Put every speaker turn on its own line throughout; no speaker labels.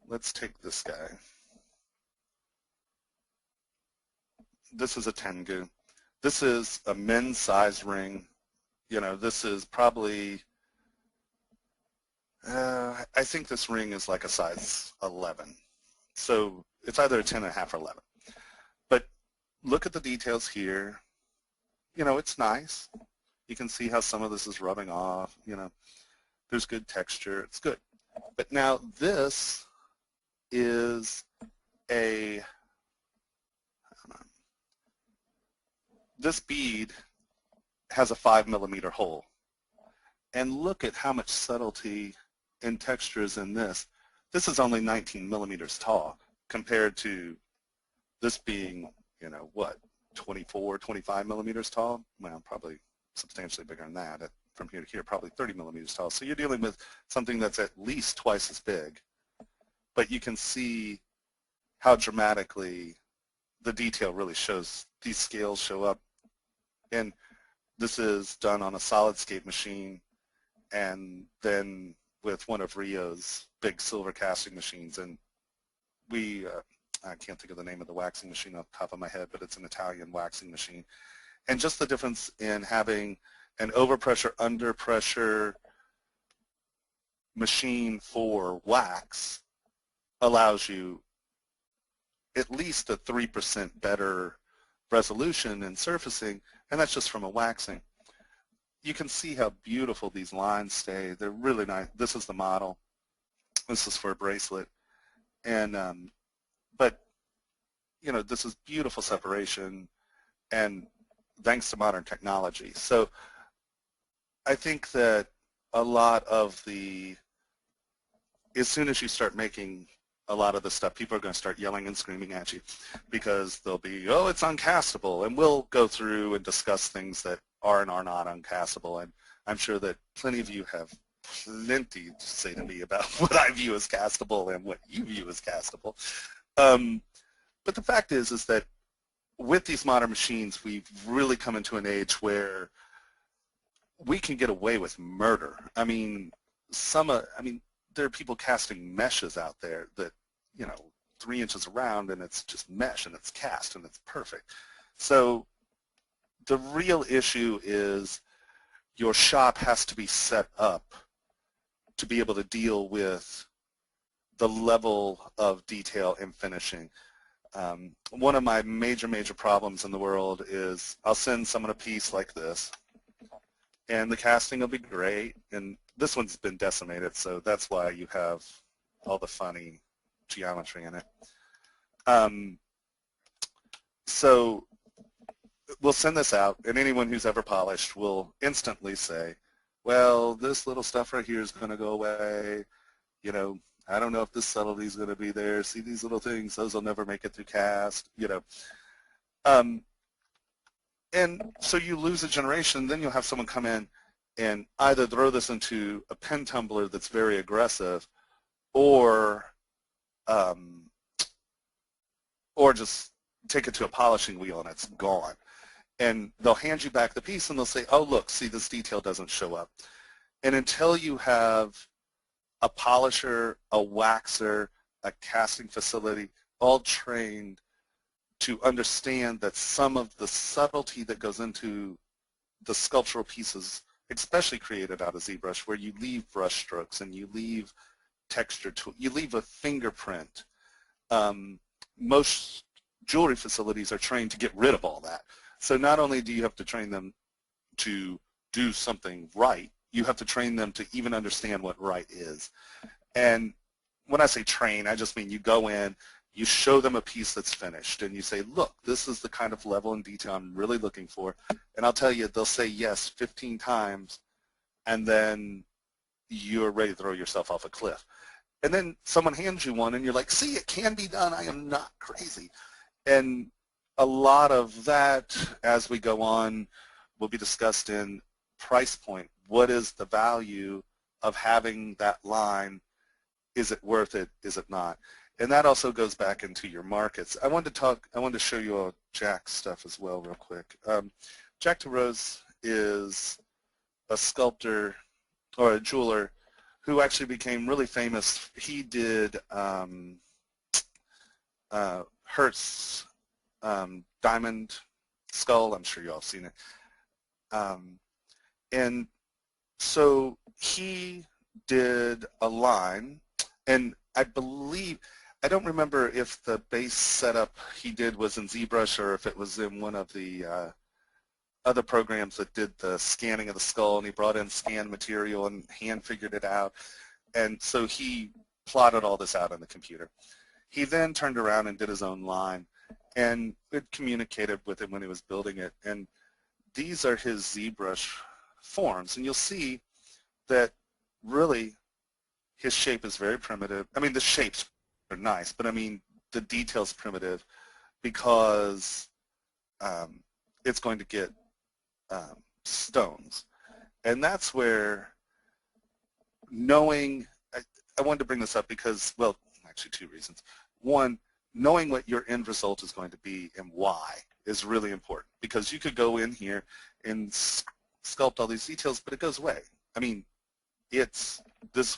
let's take this guy. This is a Tengu. This is a men's size ring. You know, this is probably, I think this ring is like a size 11. So it's either a 10.5 or 11. But look at the details here. You know, it's nice. You can see how some of this is rubbing off. You know, there's good texture. It's good. But now this is a, this bead has a 5mm hole. And look at how much subtlety and texture is in this. This is only 19 millimeters tall compared to this being, you know, what, 24, 25 millimeters tall? Well, probably substantially bigger than that. From here to here, probably 30 millimeters tall. So you're dealing with something that's at least twice as big. But you can see how dramatically the detail really shows. These scales show up. And this is done on a solid-scape machine and then with one of Rio's big silver casting machines. And we, I can't think of the name of the waxing machine off the top of my head, but it's an Italian waxing machine. And just the difference in having an overpressure, underpressure machine for wax allows you at least a 3% better resolution in surfacing, and that's just from a waxing. You can see how beautiful these lines stay. They're really nice. This is the model. This is for a bracelet. And, but, you know, this is beautiful separation, and thanks to modern technology. So I think that a lot of the, as soon as you start making a lot of the stuff, people are going to start yelling and screaming at you because they'll be, oh, it's uncastable. And we'll go through and discuss things that are and are not uncastable. And I'm sure that plenty of you have plenty to say to me about what I view as castable and what you view as castable. But the fact is that with these modern machines, we've really come into an age where we can get away with murder. I mean, there are people casting meshes out there that, you know, 3 inches around, and it's just mesh, and it's cast, and it's perfect. So the real issue is your shop has to be set up to be able to deal with the level of detail and finishing. One of my major problems in the world is I'll send someone a piece like this, and the casting will be great, and this one's been decimated, so that's why you have all the funny geometry in it. So we'll send this out, and anyone who's ever polished will instantly say, well, this little stuff right here is going to go away. You know, I don't know if this subtlety is going to be there. See these little things? Those will never make it through cast, you know. And so you lose a generation, then you'll have someone come in and either throw this into a pen tumbler that's very aggressive, or just take it to a polishing wheel and it's gone. And they'll hand you back the piece and they'll say, oh, look, see, this detail doesn't show up. And until you have a polisher, a waxer, a casting facility, all trained to understand that some of the subtlety that goes into the sculptural pieces, especially created out of ZBrush, where you leave brush strokes and you leave texture, you leave a fingerprint. Most jewelry facilities are trained to get rid of all that. So not only do you have to train them to do something right, you have to train them to even understand what right is. And when I say train, I just mean you go in, you show them a piece that's finished, and you say, look, this is the kind of level and detail I'm really looking for. And I'll tell you, they'll say yes 15 times, and then you're ready to throw yourself off a cliff. And then someone hands you one, and you're like, see, it can be done. I am not crazy. And a lot of that, as we go on, will be discussed in price point. What is the value of having that line? Is it worth it? Is it not? And that also goes back into your markets. I wanted to show you all Jack's stuff as well real quick. Jack DeRose is a sculptor or a jeweler who actually became really famous. He did Hertz's diamond skull. I'm sure you all have seen it. And so he did a line, and I believe, I don't remember if the base setup he did was in ZBrush or if it was in one of the other programs that did the scanning of the skull, and he brought in scan material and hand figured it out. And so he plotted all this out on the computer. He then turned around and did his own line, and it communicated with him when he was building it. And these are his ZBrush forms, and you'll see that really his shape is very primitive. I mean, the shapes are nice, but I mean, the detail's primitive because it's going to get stones. And that's where knowing, I wanted to bring this up because, well, actually two reasons. One, knowing what your end result is going to be and why is really important, because you could go in here and sculpt all these details, but it goes away. I mean, this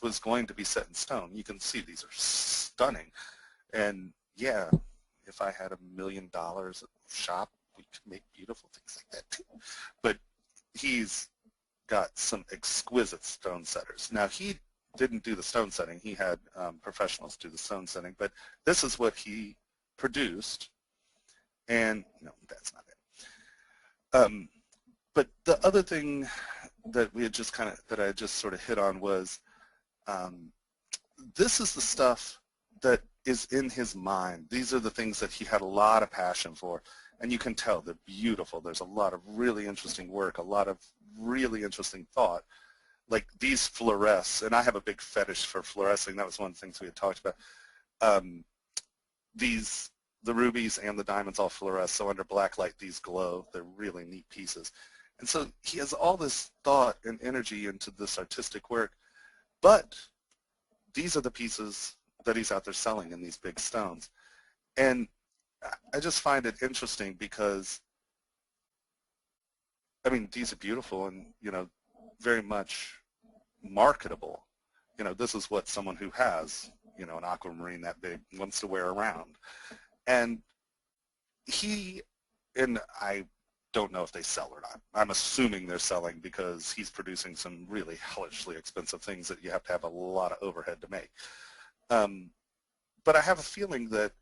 was going to be set in stone. You can see these are stunning. And yeah, if I had $1 million at the shop, we could make beautiful things like that too. But he's got some exquisite stone setters. Now, he didn't do the stone setting. He had professionals do the stone setting, but this is what he produced. And no, that's not it. But the other thing that we had just that I just sort of hit on was this is the stuff that is in his mind. These are the things that he had a lot of passion for, and you can tell they're beautiful. There's a lot of really interesting work, a lot of really interesting thought. Like these fluoresce, and I have a big fetish for fluorescing. That was one of the things we had talked about. The rubies and the diamonds all fluoresce, so under black light these glow. They're really neat pieces. And so he has all this thought and energy into this artistic work, but these are the pieces that he's out there selling in these big stones. And I just find it interesting because, I mean, these are beautiful and, you know, very much marketable. You know, this is what someone who has, you know, an aquamarine that big wants to wear around. And I don't know if they sell or not. I'm assuming they're selling because he's producing some really hellishly expensive things that you have to have a lot of overhead to make. But I have a feeling that,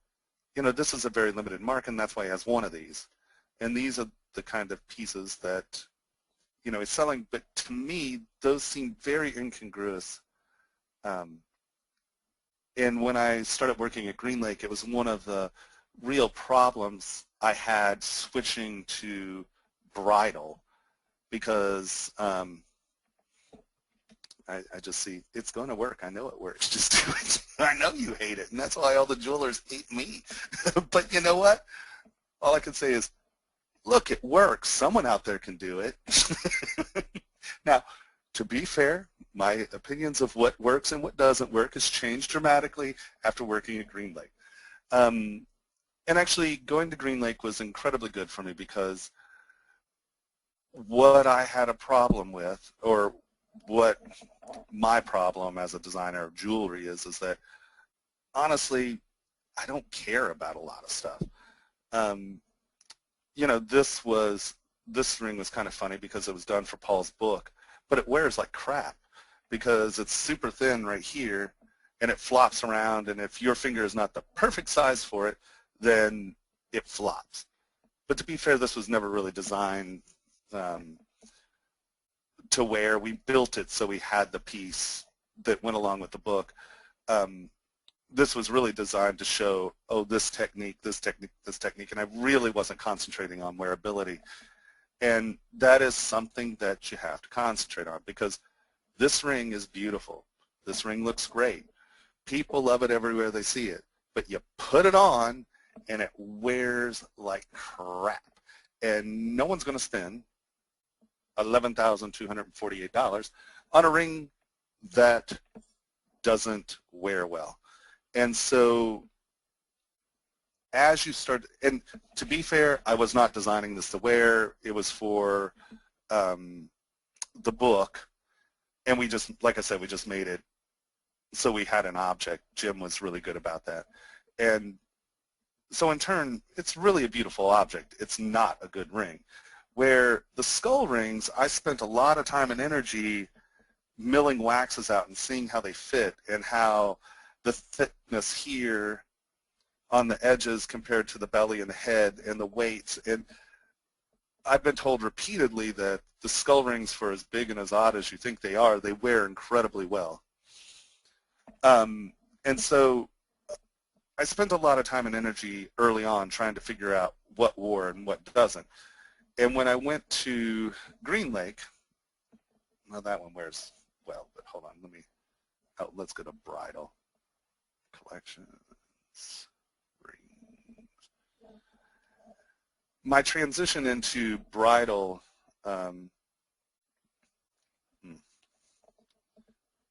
you know, this is a very limited market, and that's why he has one of these. And these are the kind of pieces that, you know, he's selling. But to me, those seem very incongruous. And when I started working at Green Lake, it was one of the real problems I had switching to bridal, because I just see it's going to work. I know it works. Just do it. I know you hate it, and that's why all the jewelers hate me. But you know what? All I can say is, look, it works. Someone out there can do it. Now, to be fair, my opinions of what works and what doesn't work has changed dramatically after working at Green Lake. And actually, going to Green Lake was incredibly good for me, because what I had a problem with, or what my problem as a designer of jewelry is that, honestly, I don't care about a lot of stuff. You know, this ring was kind of funny because it was done for Paul's book, but it wears like crap because it's super thin right here, and it flops around, and if your finger is not the perfect size for it, then it flops. But to be fair, this was never really designed to wear. We built it so we had the piece that went along with the book. This was really designed to show, oh, this technique, this technique, this technique, and I really wasn't concentrating on wearability. And that is something that you have to concentrate on, because this ring is beautiful. This ring looks great. People love it everywhere they see it. But you put it on, and it wears like crap. And no one's going to spend $11,248 on a ring that doesn't wear well. And so as you start, and to be fair, I was not designing this to wear. It was for the book. And we just, like I said, we just made it so we had an object. Jim was really good about that. And so in turn, it's really a beautiful object. It's not a good ring. Where the skull rings, I spent a lot of time and energy milling waxes out and seeing how they fit and how the thickness here on the edges compared to the belly and the head and the weights. And I've been told repeatedly that the skull rings, for as big and as odd as you think they are, they wear incredibly well. And so I spent a lot of time and energy early on trying to figure out what wore and what doesn't. And when I went to Green Lake, well, that one wears well, but hold on, let's go to bridal collections. My transition into bridal,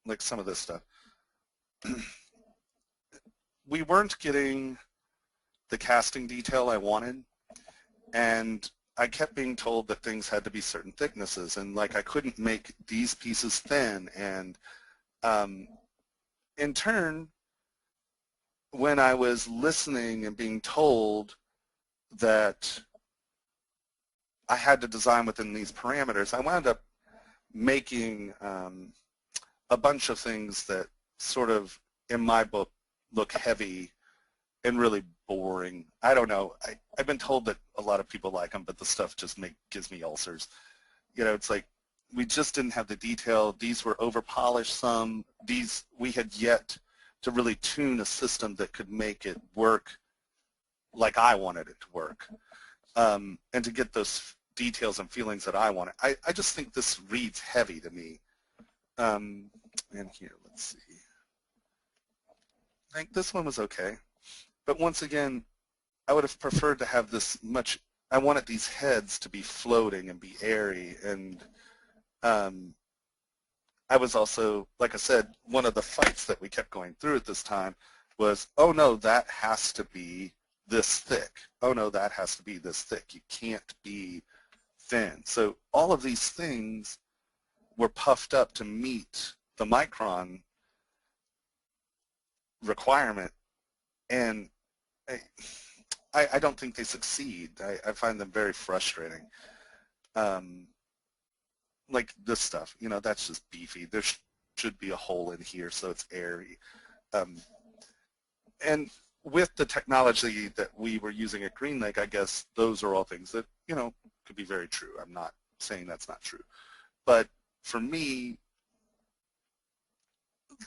like some of this stuff, we weren't getting the casting detail I wanted, and I kept being told that things had to be certain thicknesses, and like I couldn't make these pieces thin, and in turn, when I was listening and being told that I had to design within these parameters, I wound up making a bunch of things that sort of, in my book, look heavy and really boring. I don't know. I've been told that a lot of people like them, but the stuff just gives me ulcers. You know, it's like we just didn't have the detail. These were over-polished some. We had yet to really tune a system that could make it work like I wanted it to work. And to get those details and feelings that I wanted. I just think this reads heavy to me. And here, let's see. I think this one was okay. But once again, I would have preferred to have this much, I wanted these heads to be floating and be airy. And I was also, like I said, one of the fights that we kept going through at this time was, oh no, that has to be this thick. Oh no, that has to be this thick. You can't be thin. So all of these things were puffed up to meet the micron requirement, and I don't think they succeed. I find them very frustrating. Like this stuff, you know, that's just beefy. There should be a hole in here so it's airy. And with the technology that we were using at Green Lake, I guess those are all things that, you know, could be very true. I'm not saying that's not true. But for me,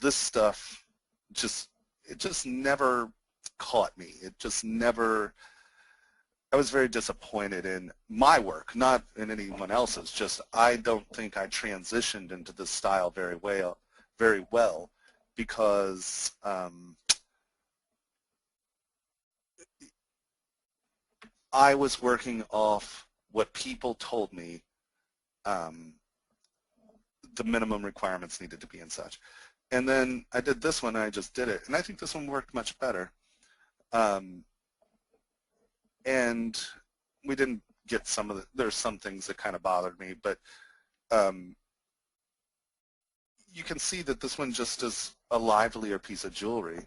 this stuff it just never caught me. It just never, I was very disappointed in my work, not in anyone else's. Just I don't think I transitioned into this style very well because I was working off what people told me the minimum requirements needed to be and such. And then I did this one and I just did it. And I think this one worked much better. And we didn't get there's some things that kind of bothered me, but you can see that this one just is a livelier piece of jewelry.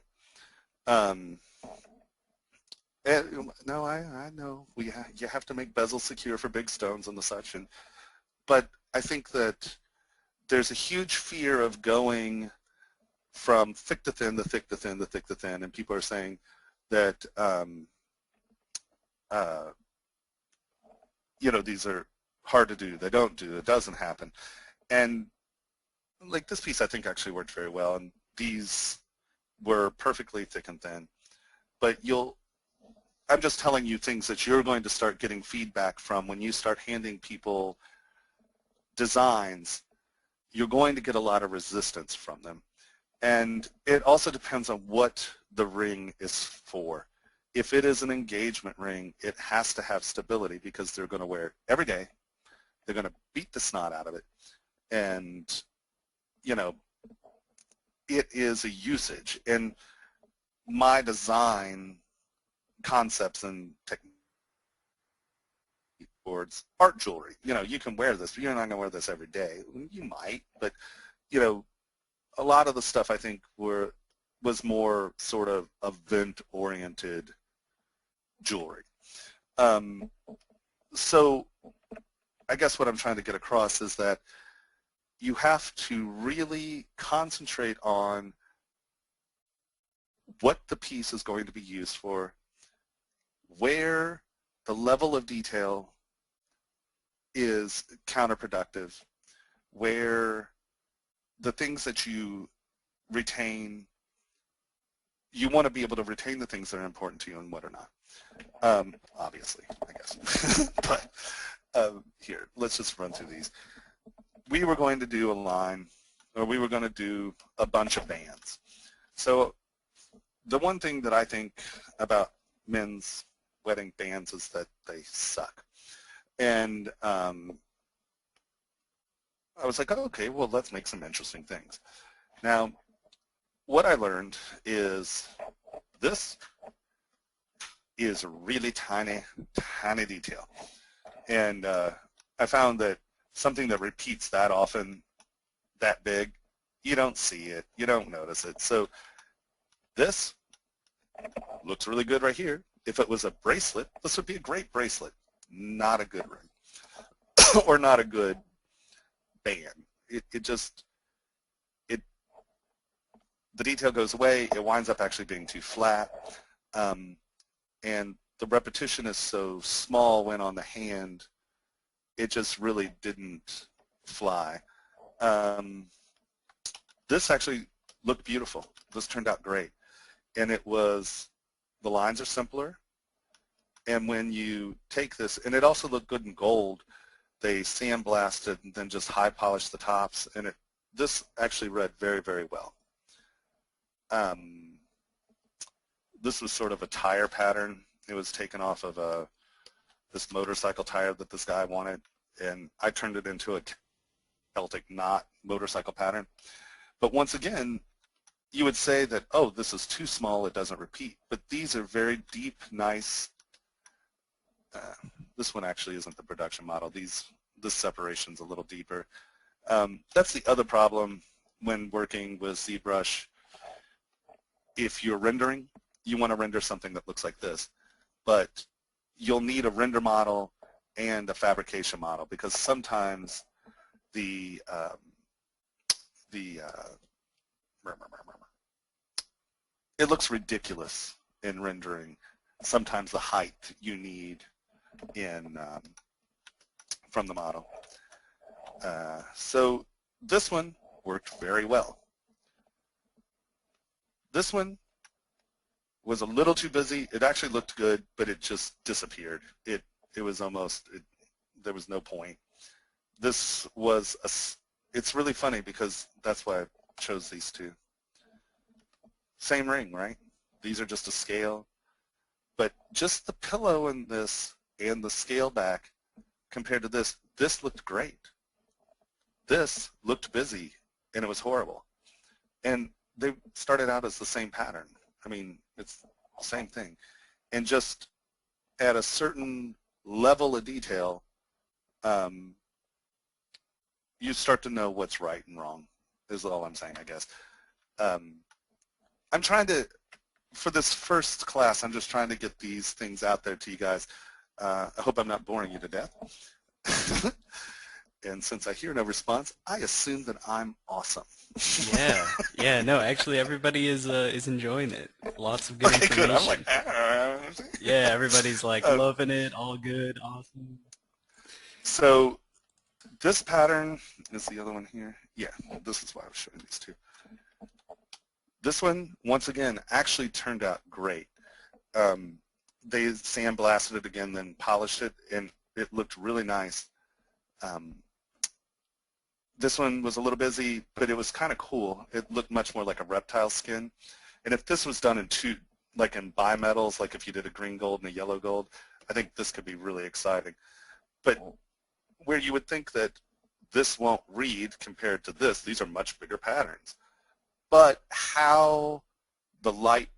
And, no, I know you have to make bezels secure for big stones and the such, but I think that there's a huge fear of going from thick to thin, the thick to thin, the thick to thin, and people are saying that you know, these are hard to do, they don't do, it doesn't happen. And like this piece I think actually worked very well, and these were perfectly thick and thin. But I'm just telling you things that you're going to start getting feedback from when you start handing people designs. You're going to get a lot of resistance from them. And it also depends on what the ring is for. If it is an engagement ring, it has to have stability because they're going to wear it every day. They're going to beat the snot out of it. And, you know, it is a usage. And my design concepts and techniques towards art jewelry, you know, you can wear this, but you're not going to wear this every day. You might, but, you know, a lot of the stuff I think was more sort of event-oriented jewelry. So I guess what I'm trying to get across is that you have to really concentrate on what the piece is going to be used for, where the level of detail is counterproductive, where the things that you retain, you want to be able to retain the things that are important to you and what are not. Obviously, I guess. But here, let's just run through these. We were going to do a line, or we were going to do a bunch of bands. So the one thing that I think about men's wedding bands is that they suck. And I was like, oh, okay, well, let's make some interesting things. Now, what I learned is this is a really tiny, tiny detail. And I found that something that repeats that often, that big, you don't see it, you don't notice it. So this looks really good right here. If it was a bracelet, this would be a great bracelet, not a good ring or not a good band. The detail goes away, it winds up actually being too flat, and the repetition is so small when on the hand, it just really didn't fly. This actually looked beautiful. This turned out great. And the lines are simpler, and when you take this, and it also looked good in gold, they sandblasted and then just high polished the tops, and this actually read very, very well. This was sort of a tire pattern. It was taken off of this motorcycle tire that this guy wanted, and I turned it into a Celtic knot motorcycle pattern. But once again, you would say that, oh, this is too small, it doesn't repeat. But these are very deep, nice. This one actually isn't the production model. This separation's a little deeper. That's the other problem when working with ZBrush. If you're rendering, you want to render something that looks like this. But you'll need a render model and a fabrication model, because sometimes it looks ridiculous in rendering. Sometimes the height you need from the model. So this one worked very well. This one was a little too busy. It actually looked good, but it just disappeared. It was almost, there was no point. This was it's really funny because that's why I chose these two. Same ring, right? These are just a scale. But just the pillow in this and the scale back compared to this looked great. This looked busy, and it was horrible. And they started out as the same pattern. I mean, it's the same thing. And just at a certain level of detail, you start to know what's right and wrong, is all I'm saying, I guess. I'm trying to, for this first class, I'm just trying to get these things out there to you guys. I hope I'm not boring you to death. And since I hear no response, I assume that I'm awesome.
Yeah, no, actually everybody is enjoying it. Lots of good information.
Good. I'm like,
yeah, everybody's like loving it, all good, awesome.
So this pattern is the other one here. Yeah, this is why I was showing these two. This one, once again, actually turned out great. They sandblasted it again, then polished it, and it looked really nice. This one was a little busy, but it was kind of cool. It looked much more like a reptile skin. And if this was done in like in bimetals, like if you did a green gold and a yellow gold, I think this could be really exciting. But where you would think that this won't read compared to this, these are much bigger patterns. But how the light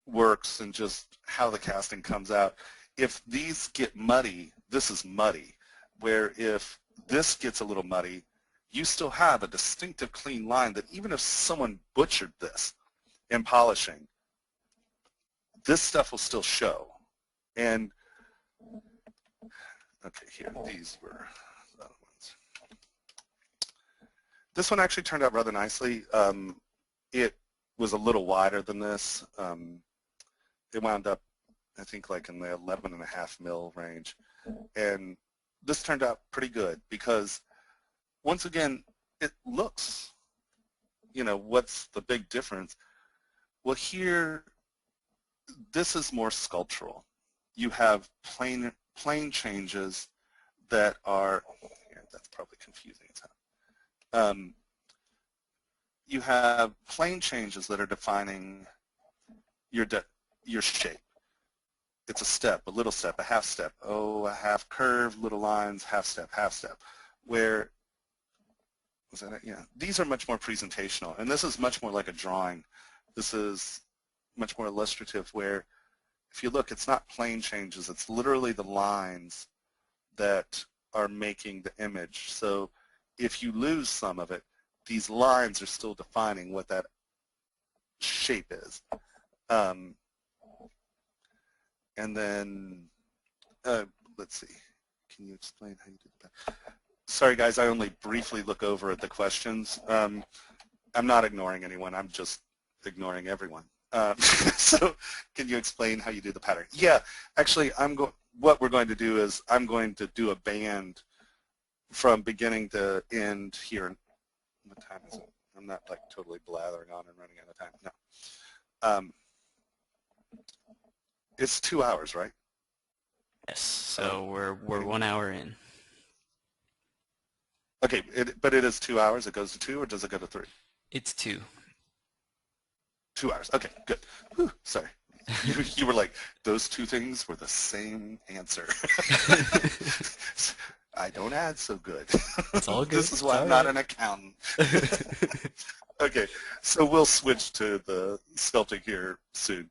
works and just how the casting comes out, if these get muddy, this is muddy. Where if this gets a little muddy, you still have a distinctive clean line that even if someone butchered this in polishing, this stuff will still show. And, okay, here, these were the other ones. This one actually turned out rather nicely. It was a little wider than this. It wound up, I think, like in the 11.5 mil range. And this turned out pretty good because, once again, it looks, what's the big difference? Well, here, this is more sculptural. You have plane changes that are, that's probably confusing as hell. You have plane changes that are defining your shape. It's a step, a little step, a half step, a half curve, little lines, half step, where, was that it? Yeah. These are much more presentational, and this is much more like a drawing. This is much more illustrative, where if you look, it's not plane changes, it's literally the lines that are making the image. So if you lose some of it, these lines are still defining what that shape is. And then, let's see, can you explain how you do that? Sorry guys, I only briefly look over at the questions. I'm not ignoring anyone, I'm just ignoring everyone. So can you explain how you do the pattern? Yeah, actually, what we're going to do is I'm going to do a band from beginning to end here. What time is it? I'm not like totally blathering on and running out of time. No. It's 2 hours, right?
Yes. So we're 1 hour in.
Okay, but it is 2 hours. It goes to 2, or does it go to 3?
It's 2.
2 hours. Okay, good. Whew, sorry. You were like, those two things were the same answer. I don't add so good.
It's all good.
This is why I'm not an accountant. Okay, so we'll switch to the sculpting here soon.